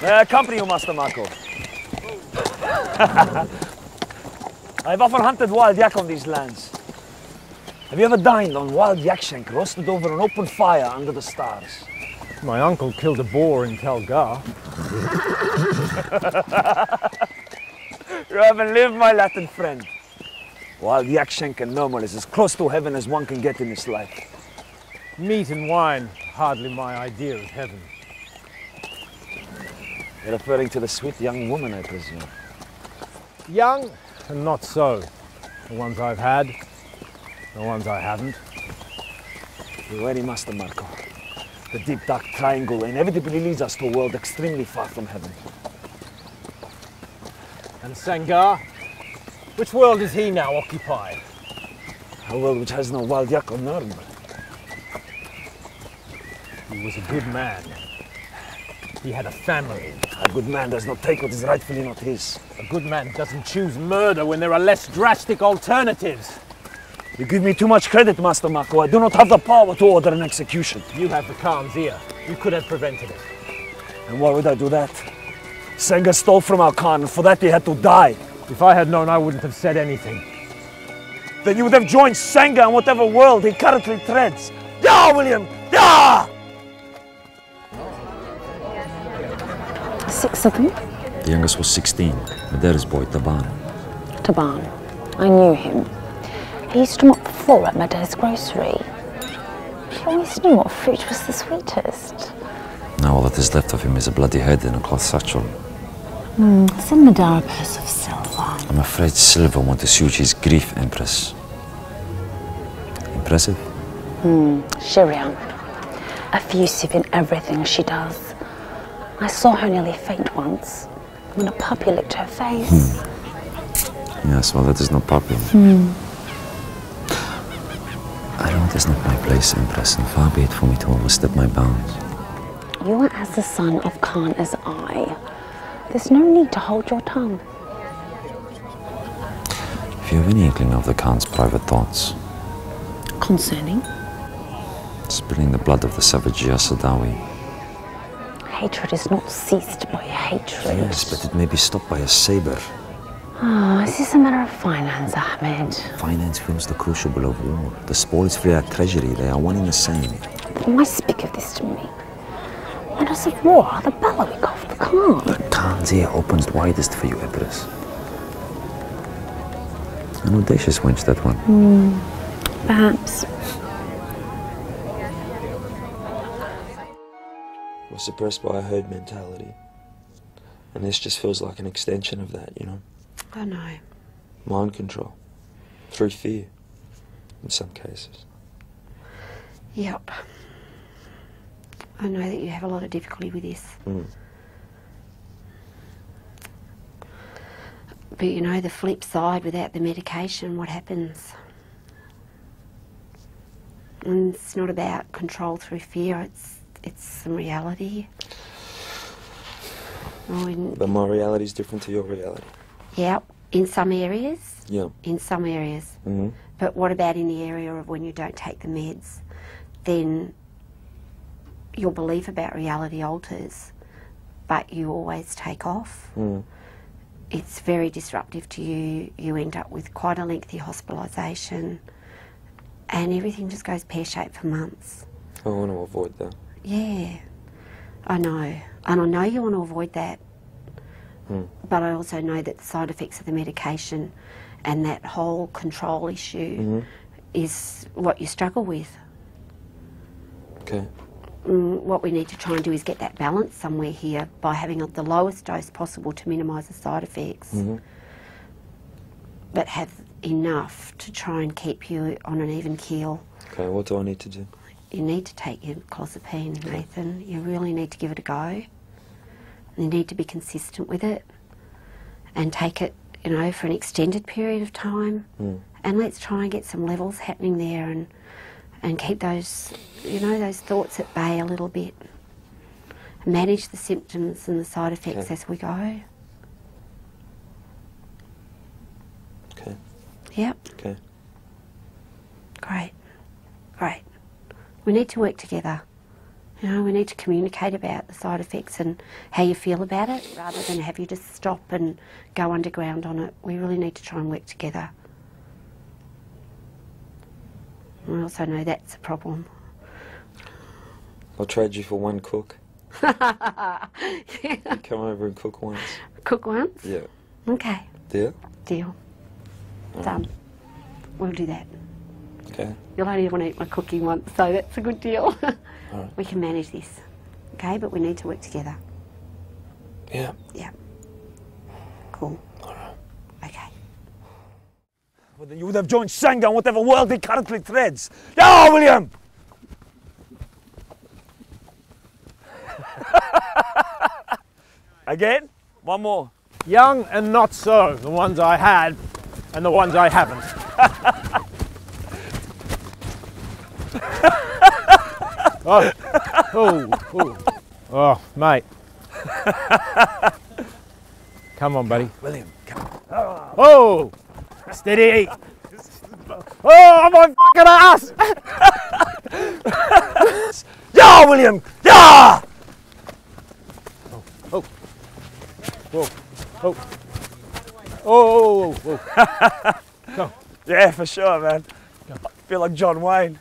May I accompany you, Master Marco? I've often hunted wild yak on these lands. Have you ever dined on wild yak shank roasted over an open fire under the stars? My uncle killed a boar in Talgar. You haven't lived, my Latin friend. Wild yak shank and normal is as close to heaven as one can get in this life. Meat and wine, hardly my idea of heaven. You're referring to the sweet young woman, I presume. Young and not so. The ones I've had, the ones I haven't. You're ready, Master Marco. The deep dark triangle inevitably leads us to a world extremely far from heaven. And Sangar? Which world does he now occupy? A world which has no wild yak or norm. He was a good man. He had a family. A good man does not take what is rightfully not his. A good man doesn't choose murder when there are less drastic alternatives. You give me too much credit, Master Marco. I do not have the power to order an execution. You have the Khan's ear. You could have prevented it. And why would I do that? Senga stole from our Khan, and for that he had to die. If I had known, I wouldn't have said anything. Then you would have joined Senga in whatever world he currently treads. Yeah, William! Yeah! 6 of them? The youngest was 16. Madera's boy, Taban. Taban. I knew him. He used to mop the floor at Madera's grocery. She always knew what fruit was the sweetest. Now all that is left of him is a bloody head in a cloth satchel. Send Madera a purse of silver. I'm afraid silver won't assuage his grief, Empress. Impressive? Shirian. Effusive in everything she does. I saw her nearly faint once when a puppy licked her face. Yes, well, that is no puppy. I know it is not my place, Empress, and far be it for me to overstep my bounds. You are as the son of Khan as I. There's no need to hold your tongue. If you have any inkling of the Khan's private thoughts... Concerning? Spilling the blood of the savage Yasadawi. Hatred is not ceased by hatred. Yes, but it may be stopped by a saber. Oh, is this a matter of finance, Ahmed? Finance fills the crucible of war. The spoils free our treasury. They are one and the same. Why speak of this to me? Matters of war are the bailiwick of the Khan. The Khan's ear opens widest for you, Empress. An audacious wench, that one. Perhaps. We're suppressed by a herd mentality. And this just feels like an extension of that, you know? I know. Mind control. Through fear, in some cases. Yep. I know that you have a lot of difficulty with this. But you know, the flip side, without the medication, what happens? And it's not about control through fear, it's some reality. But my reality is different to your reality. Yeah, in some areas. Yeah. In some areas. But what about in the area of when you don't take the meds? Then your belief about reality alters, but you always take off. It's very disruptive to you. You end up with quite a lengthy hospitalisation and everything just goes pear-shaped for months. I want to avoid that. Yeah, I know. And I know you want to avoid that. But I also know that the side effects of the medication and that whole control issue is what you struggle with. Okay. What we need to try and do is get that balance somewhere here by having the lowest dose possible to minimise the side effects, but have enough to try and keep you on an even keel. Okay, what do I need to do? You need to take your clozapine, Nathan. You really need to give it a go. You need to be consistent with it and take it, you know, for an extended period of time. And let's try and get some levels happening there and keep those, you know, those thoughts at bay a little bit. Manage the symptoms and the side effects as we go. Okay. Yep. Okay. Great. Great. We need to work together. You know, we need to communicate about the side effects and how you feel about it, rather than have you just stop and go underground on it. We really need to try and work together. I also know that's a problem. I'll trade you for one cook. Yeah. You come over and cook once. Cook once? Yeah. Okay. Deal? Deal. Done. We'll do that. Okay. You'll only want to eat my cooking once, so that's a good deal. All right. We can manage this, okay? But we need to work together. Yeah. Yeah. Cool. All right. Okay. Well, then you would have joined Sangha on whatever world he currently treads. Yeah, William! Again? One more. Young and not so, the ones I had and the ones I haven't. Oh, mate. Come on, buddy. William, come on. Oh, steady. Oh, my fucking ass! Yeah, William! Yeah! Oh. Whoa. Oh. Oh. Go. Yeah, for sure, man. I feel like John Wayne.